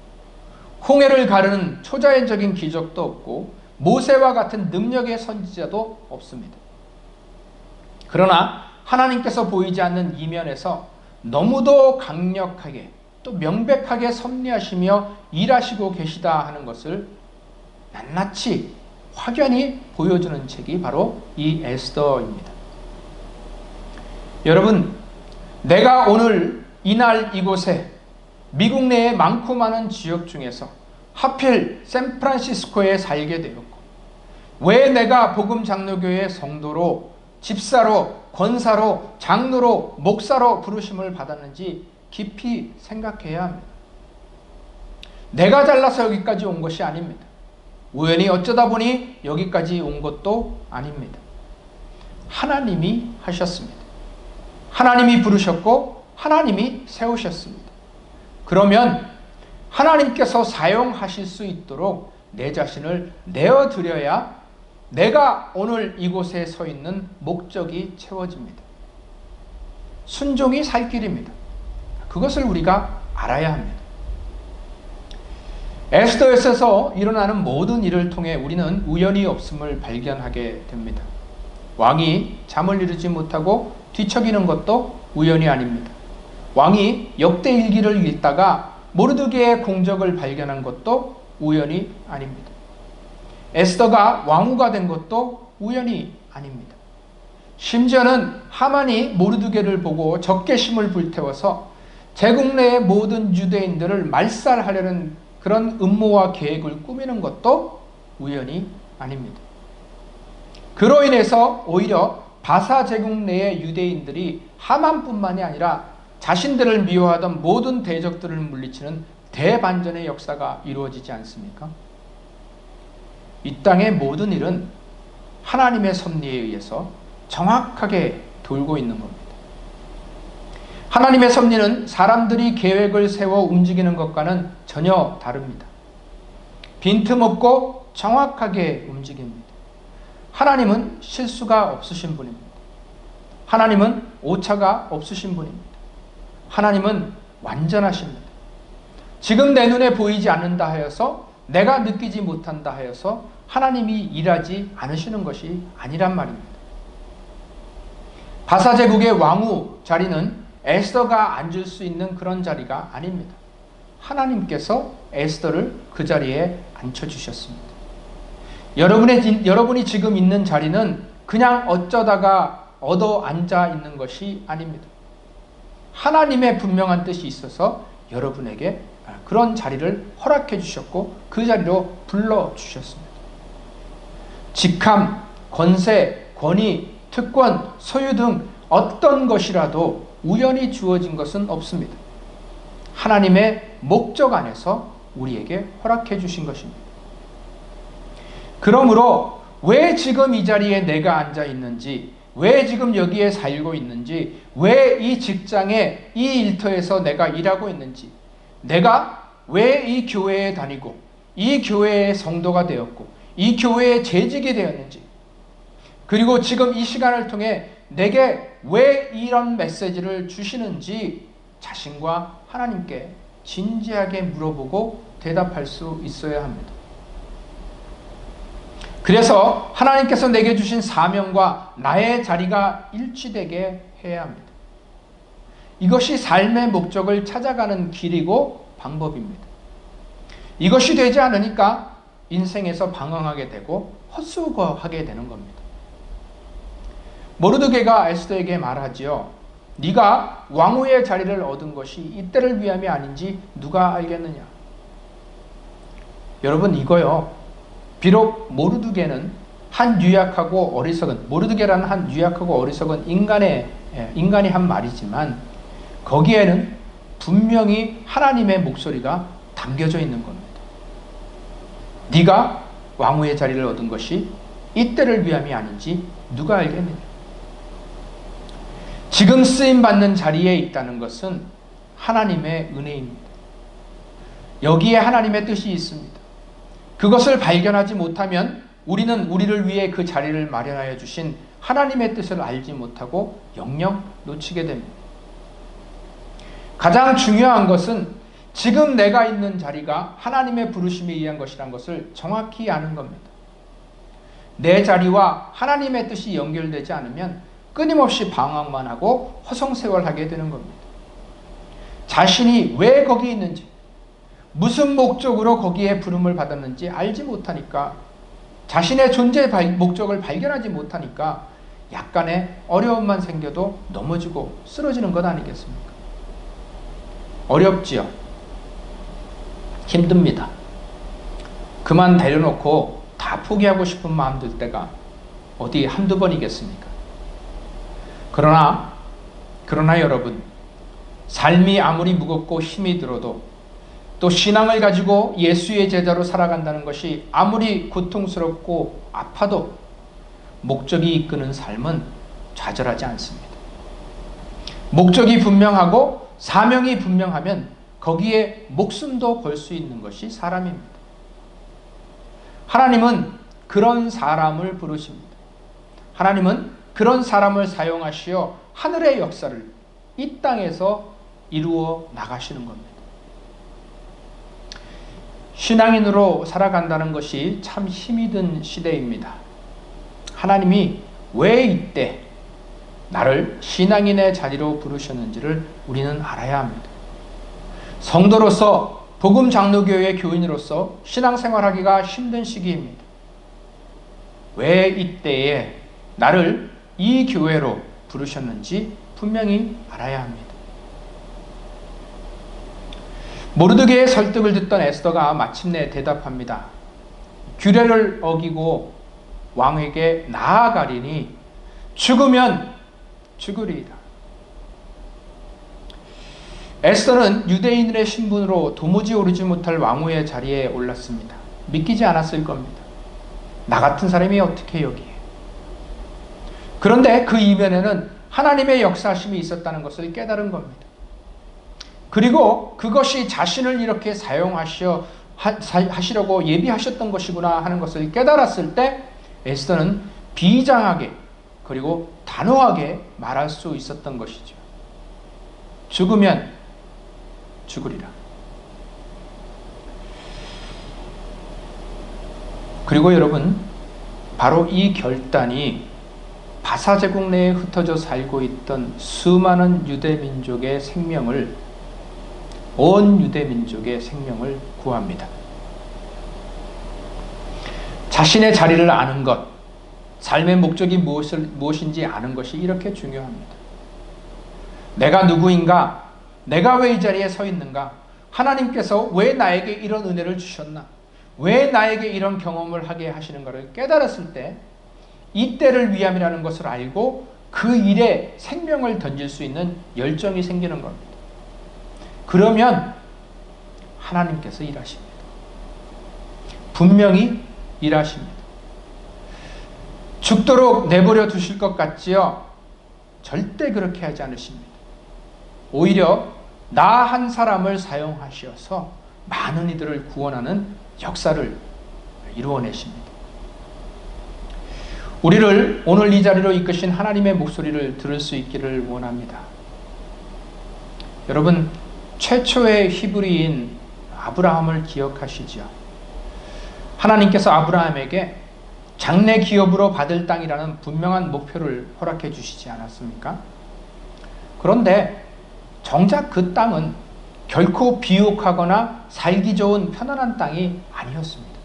홍해를 가르는 초자연적인 기적도 없고 모세와 같은 능력의 선지자도 없습니다. 그러나 하나님께서 보이지 않는 이면에서 너무도 강력하게 또 명백하게 섭리하시며 일하시고 계시다 하는 것을 낱낱이 확연히 보여주는 책이 바로 이 에스더입니다. 여러분, 내가 오늘 이날 이곳에 미국 내의 많고 많은 지역 중에서 하필 샌프란시스코에 살게 되었고, 왜 내가 복음 장로교회 성도로, 집사로, 권사로, 장로로, 목사로 부르심을 받았는지 깊이 생각해야 합니다. 내가 잘나서 여기까지 온 것이 아닙니다. 우연히 어쩌다 보니 여기까지 온 것도 아닙니다. 하나님이 하셨습니다. 하나님이 부르셨고 하나님이 세우셨습니다. 그러면 하나님께서 사용하실 수 있도록 내 자신을 내어드려야 내가 오늘 이곳에 서 있는 목적이 채워집니다. 순종이 살 길입니다. 그것을 우리가 알아야 합니다. 에스더에서 일어나는 모든 일을 통해 우리는 우연이 없음을 발견하게 됩니다. 왕이 잠을 이루지 못하고 뒤척이는 것도 우연이 아닙니다. 왕이 역대일기를 읽다가 모르드게의 공적을 발견한 것도 우연이 아닙니다. 에스더가 왕후가 된 것도 우연이 아닙니다. 심지어는 하만이 모르드게를 보고 적개심을 불태워서 제국 내의 모든 유대인들을 말살하려는 그런 음모와 계획을 꾸미는 것도 우연이 아닙니다. 그로 인해서 오히려 바사 제국 내의 유대인들이 하만뿐만이 아니라 자신들을 미워하던 모든 대적들을 물리치는 대반전의 역사가 이루어지지 않습니까? 이 땅의 모든 일은 하나님의 섭리에 의해서 정확하게 돌고 있는 겁니다. 하나님의 섭리는 사람들이 계획을 세워 움직이는 것과는 전혀 다릅니다. 빈틈없고 정확하게 움직입니다. 하나님은 실수가 없으신 분입니다. 하나님은 오차가 없으신 분입니다. 하나님은 완전하십니다. 지금 내 눈에 보이지 않는다 하여서, 내가 느끼지 못한다 하여서 하나님이 일하지 않으시는 것이 아니란 말입니다. 바사 제국의 왕후 자리는 에스더가 앉을 수 있는 그런 자리가 아닙니다. 하나님께서 에스더를 그 자리에 앉혀주셨습니다. 여러분이 지금 있는 자리는 그냥 어쩌다가 얻어 앉아 있는 것이 아닙니다. 하나님의 분명한 뜻이 있어서 여러분에게 그런 자리를 허락해 주셨고 그 자리로 불러주셨습니다. 직함, 권세, 권위, 특권, 소유 등 어떤 것이라도 우연히 주어진 것은 없습니다. 하나님의 목적 안에서 우리에게 허락해 주신 것입니다. 그러므로 왜 지금 이 자리에 내가 앉아 있는지, 왜 지금 여기에 살고 있는지, 왜 이 직장에 이 일터에서 내가 일하고 있는지, 내가 왜 이 교회에 다니고 이 교회의 성도가 되었고 이 교회에 재직이 되었는지, 그리고 지금 이 시간을 통해 내게 왜 이런 메시지를 주시는지 자신과 하나님께 진지하게 물어보고 대답할 수 있어야 합니다. 그래서 하나님께서 내게 주신 사명과 나의 자리가 일치되게 해야 합니다. 이것이 삶의 목적을 찾아가는 길이고 방법입니다. 이것이 되지 않으니까 인생에서 방황하게 되고 헛수고하게 되는 겁니다. 모르드게가 에스더에게 말하지요. 네가 왕후의 자리를 얻은 것이 이때를 위함이 아닌지 누가 알겠느냐. 여러분, 이거요, 비록 모르드게는 한 유약하고 어리석은, 모르드게라는 한 유약하고 어리석은 인간이 한 말이지만 거기에는 분명히 하나님의 목소리가 담겨져 있는 겁니다. 네가 왕후의 자리를 얻은 것이 이때를 위함이 아닌지 누가 알겠느냐. 지금 쓰임받는 자리에 있다는 것은 하나님의 은혜입니다. 여기에 하나님의 뜻이 있습니다. 그것을 발견하지 못하면 우리는 우리를 위해 그 자리를 마련하여 주신 하나님의 뜻을 알지 못하고 영영 놓치게 됩니다. 가장 중요한 것은 지금 내가 있는 자리가 하나님의 부르심에 의한 것이란 것을 정확히 아는 겁니다. 내 자리와 하나님의 뜻이 연결되지 않으면 끊임없이 방황만 하고 허송세월하게 되는 겁니다. 자신이 왜 거기 있는지, 무슨 목적으로 거기에 부름을 받았는지 알지 못하니까, 자신의 존재 목적을 발견하지 못하니까 약간의 어려움만 생겨도 넘어지고 쓰러지는 것 아니겠습니까? 어렵지요. 힘듭니다. 그만 내려놓고 다 포기하고 싶은 마음 들 때가 어디 한두 번이겠습니까? 그러나 여러분, 삶이 아무리 무겁고 힘이 들어도, 또 신앙을 가지고 예수의 제자로 살아간다는 것이 아무리 고통스럽고 아파도 목적이 이끄는 삶은 좌절하지 않습니다. 목적이 분명하고 사명이 분명하면 거기에 목숨도 걸 수 있는 것이 사람입니다. 하나님은 그런 사람을 부르십니다. 하나님은 그런 사람을 사용하시어 하늘의 역사를 이 땅에서 이루어 나가시는 겁니다. 신앙인으로 살아간다는 것이 참 힘이 든 시대입니다. 하나님이 왜 이때 나를 신앙인의 자리로 부르셨는지를 우리는 알아야 합니다. 성도로서, 복음 장로교회 교인으로서 신앙생활하기가 힘든 시기입니다. 왜 이때에 나를 이 교회로 부르셨는지 분명히 알아야 합니다. 모르드게의 설득을 듣던 에스더가 마침내 대답합니다. 규례를 어기고 왕에게 나아가리니 죽으면 죽으리이다. 에스더는 유대인의 신분으로 도무지 오르지 못할 왕후의 자리에 올랐습니다. 믿기지 않았을 겁니다. 나 같은 사람이 어떻게 여기에. 그런데 그 이면에는 하나님의 역사심이 있었다는 것을 깨달은 겁니다. 그리고 그것이 자신을 이렇게 하시려고 예비하셨던 것이구나 하는 것을 깨달았을 때 에스더는 비장하게 그리고 단호하게 말할 수 있었던 것이죠. 죽으면 죽으리라. 그리고 여러분, 바로 이 결단이 바사제국 내에 흩어져 살고 있던 수많은 유대민족의 생명을, 온 유대민족의 생명을 구합니다. 자신의 자리를 아는 것, 삶의 목적이 무엇인지 아는 것이 이렇게 중요합니다. 내가 누구인가? 내가 왜 이 자리에 서 있는가? 하나님께서 왜 나에게 이런 은혜를 주셨나? 왜 나에게 이런 경험을 하게 하시는가를 깨달았을 때 이 때를 위함이라는 것을 알고 그 일에 생명을 던질 수 있는 열정이 생기는 겁니다. 그러면 하나님께서 일하십니다. 분명히 일하십니다. 죽도록 내버려 두실 것 같지요? 절대 그렇게 하지 않으십니다. 오히려 나 한 사람을 사용하셔서 많은 이들을 구원하는 역사를 이루어내십니다. 우리를 오늘 이 자리로 이끄신 하나님의 목소리를 들을 수 있기를 원합니다. 여러분, 최초의 히브리인 아브라함을 기억하시죠? 하나님께서 아브라함에게 장래 기업으로 받을 땅이라는 분명한 목표를 허락해 주시지 않았습니까? 그런데 정작 그 땅은 결코 비옥하거나 살기 좋은 편안한 땅이 아니었습니다.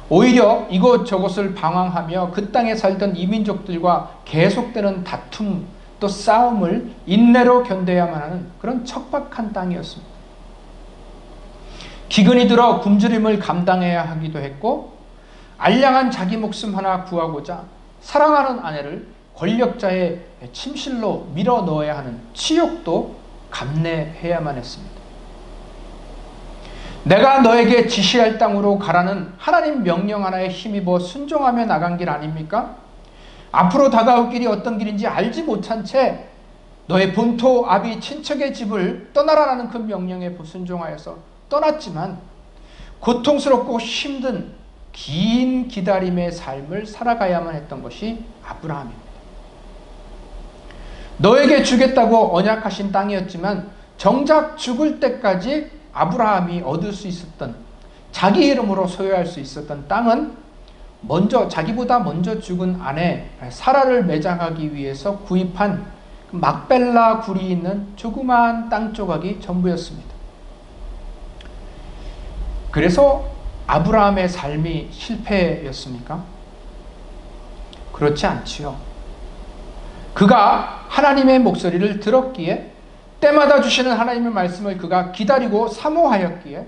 오히려 이곳저곳을 방황하며 그 땅에 살던 이민족들과 계속되는 다툼 또 싸움을 인내로 견뎌야만 하는 그런 척박한 땅이었습니다. 기근이 들어 굶주림을 감당해야 하기도 했고, 알량한 자기 목숨 하나 구하고자 사랑하는 아내를 권력자의 침실로 밀어 넣어야 하는 치욕도 감내해야만 했습니다. 내가 너에게 지시할 땅으로 가라는 하나님 명령 하나에 힘입어 순종하며 나간 길 아닙니까? 앞으로 다가올 길이 어떤 길인지 알지 못한 채 너의 본토 아비 친척의 집을 떠나라는 그 명령에 불순종하여서 떠났지만 고통스럽고 힘든 긴 기다림의 삶을 살아가야만 했던 것이 아브라함입니다. 너에게 주겠다고 언약하신 땅이었지만 정작 죽을 때까지 아브라함이 얻을 수 있었던, 자기 이름으로 소유할 수 있었던 땅은 자기보다 먼저 죽은 아내 사라를 매장하기 위해서 구입한 막벨라 굴이 있는 조그마한 땅 조각이 전부였습니다. 그래서 아브라함의 삶이 실패였습니까? 그렇지 않지요. 그가 하나님의 목소리를 들었기에, 때마다 주시는 하나님의 말씀을 그가 기다리고 사모하였기에,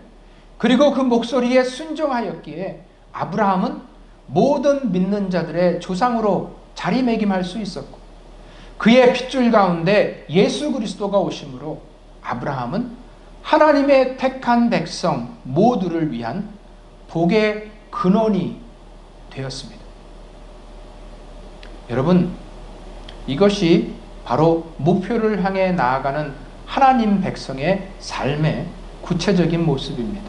그리고 그 목소리에 순종하였기에 아브라함은 모든 믿는 자들의 조상으로 자리매김할 수 있었고, 그의 핏줄 가운데 예수 그리스도가 오심으로 아브라함은 하나님의 택한 백성 모두를 위한 복의 근원이 되었습니다. 여러분, 이것이 바로 목표를 향해 나아가는 하나님 백성의 삶의 구체적인 모습입니다.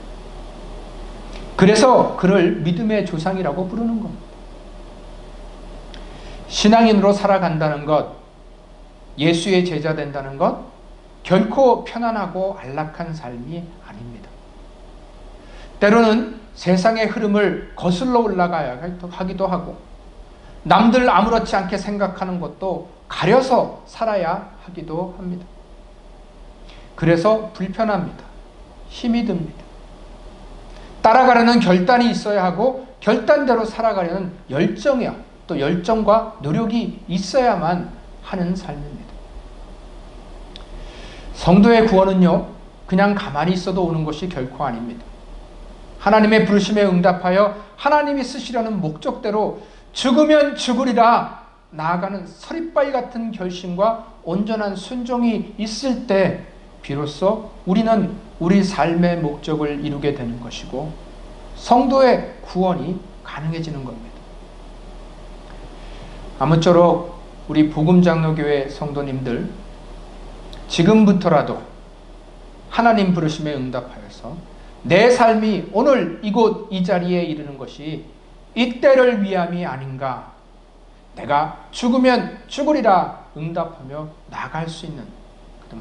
그래서 그를 믿음의 조상이라고 부르는 겁니다. 신앙인으로 살아간다는 것, 예수의 제자 된다는 것, 결코 편안하고 안락한 삶이 아닙니다. 때로는 세상의 흐름을 거슬러 올라가야 하기도 하고, 남들 아무렇지 않게 생각하는 것도 가려서 살아야 하기도 합니다. 그래서 불편합니다. 힘이 듭니다. 따라가려는 결단이 있어야 하고, 결단대로 살아가려는 열정이야, 또 열정과 노력이 있어야만 하는 삶입니다. 성도의 구원은요, 그냥 가만히 있어도 오는 것이 결코 아닙니다. 하나님의 부르심에 응답하여 하나님이 쓰시려는 목적대로 죽으면 죽으리라 나아가는 서리빨 같은 결심과 온전한 순종이 있을 때 비로소 우리는 우리 삶의 목적을 이루게 되는 것이고, 성도의 구원이 가능해지는 겁니다. 아무쪼록 우리 복음장로교회 성도님들, 지금부터라도 하나님 부르심에 응답하여서 내 삶이 오늘 이곳 이 자리에 이르는 것이 이때를 위함이 아닌가, 내가 죽으면 죽으리라 응답하며 나아갈 수 있는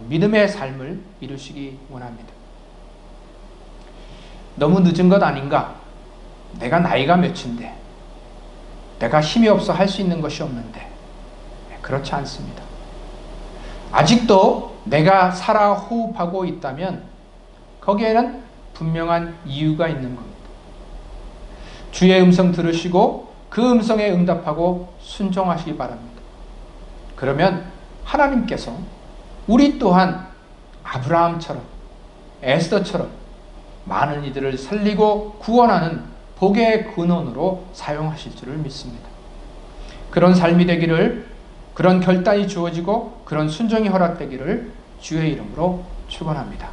믿음의 삶을 이루시기 원합니다. 너무 늦은 것 아닌가? 내가 나이가 몇인데, 내가 힘이 없어 할 수 있는 것이 없는데, 그렇지 않습니다. 아직도 내가 살아 호흡하고 있다면 거기에는 분명한 이유가 있는 겁니다. 주의 음성 들으시고 그 음성에 응답하고 순종하시기 바랍니다. 그러면 하나님께서 우리 또한 아브라함처럼, 에스더처럼 많은 이들을 살리고 구원하는 복의 근원으로 사용하실 줄을 믿습니다. 그런 삶이 되기를, 그런 결단이 주어지고 그런 순종이 허락되기를 주의 이름으로 축원합니다.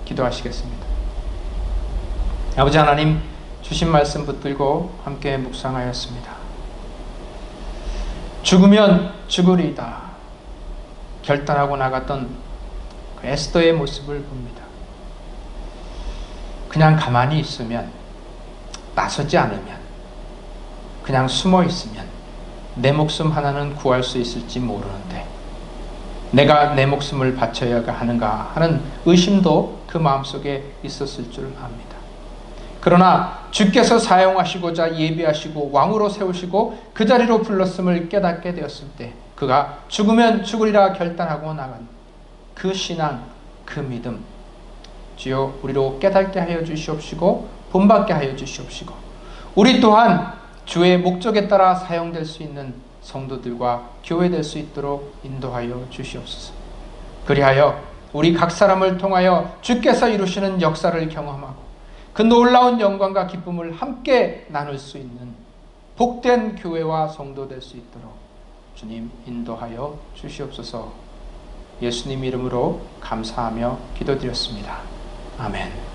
기도하시겠습니다. 아버지 하나님, 주신 말씀 붙들고 함께 묵상하였습니다. 죽으면 죽으리이다 결단하고 나갔던 그 에스더의 모습을 봅니다. 그냥 가만히 있으면, 나서지 않으면, 그냥 숨어 있으면 내 목숨 하나는 구할 수 있을지 모르는데 내가 내 목숨을 바쳐야 하는가 하는 의심도 그 마음속에 있었을 줄 압니다. 그러나 주께서 사용하시고자 예비하시고 왕으로 세우시고 그 자리로 불렀음을 깨닫게 되었을 때 그가 죽으면 죽으리라 결단하고 나간 그 신앙, 그 믿음, 주여 우리로 깨닫게 하여 주시옵시고 본받게 하여 주시옵시고 우리 또한 주의 목적에 따라 사용될 수 있는 성도들과 교회 될 수 있도록 인도하여 주시옵소서. 그리하여 우리 각 사람을 통하여 주께서 이루시는 역사를 경험하고 그 놀라운 영광과 기쁨을 함께 나눌 수 있는 복된 교회와 성도 될 수 있도록 주님 인도하여 주시옵소서. 예수님 이름으로 감사하며 기도드렸습니다. 아멘.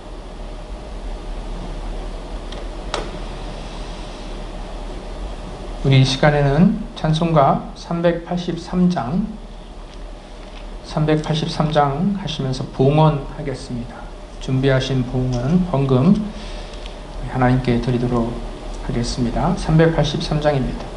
우리 이 시간에는 찬송가 383장 하시면서 봉헌하겠습니다. 준비하신 봉헌, 헌금 하나님께 드리도록 하겠습니다. 383장입니다.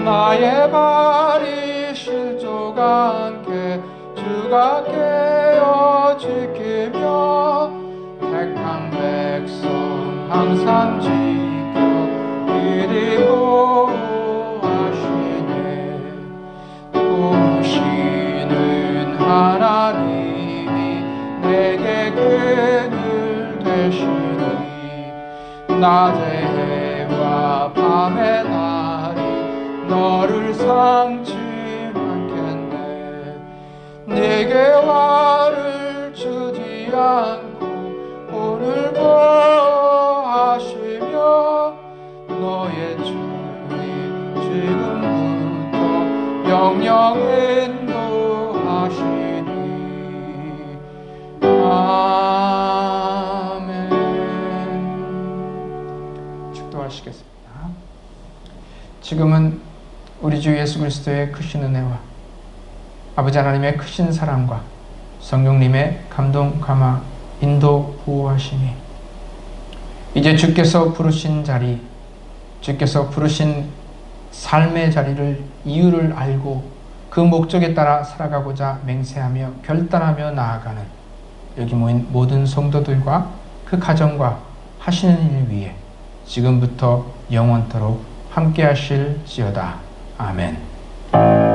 나의 발이 실족 않게 주가 깨어 지키며 택한 백성 항상 지켜 이리 보호하시네. 도우시는 하나님이 내게 그늘 되시니 낮의 해와 밤의 날이 너를 상치 않겠네. 내게 화를 주지 않고 오늘 보호하시며 너의 주님 지금부터 영영 인도하시니. 아멘. 축도하시겠습니다. 지금은 우리 주 예수 그리스도의 크신 은혜와 아버지 하나님의 크신 사랑과 성령님의 감동, 감화, 인도, 보호하심이 이제 주께서 부르신 자리, 주께서 부르신 삶의 자리를, 이유를 알고 그 목적에 따라 살아가고자 맹세하며 결단하며 나아가는 여기 모인 모든 성도들과 그 가정과 하시는 일 위에 지금부터 영원토록 함께 하실지어다. 아멘.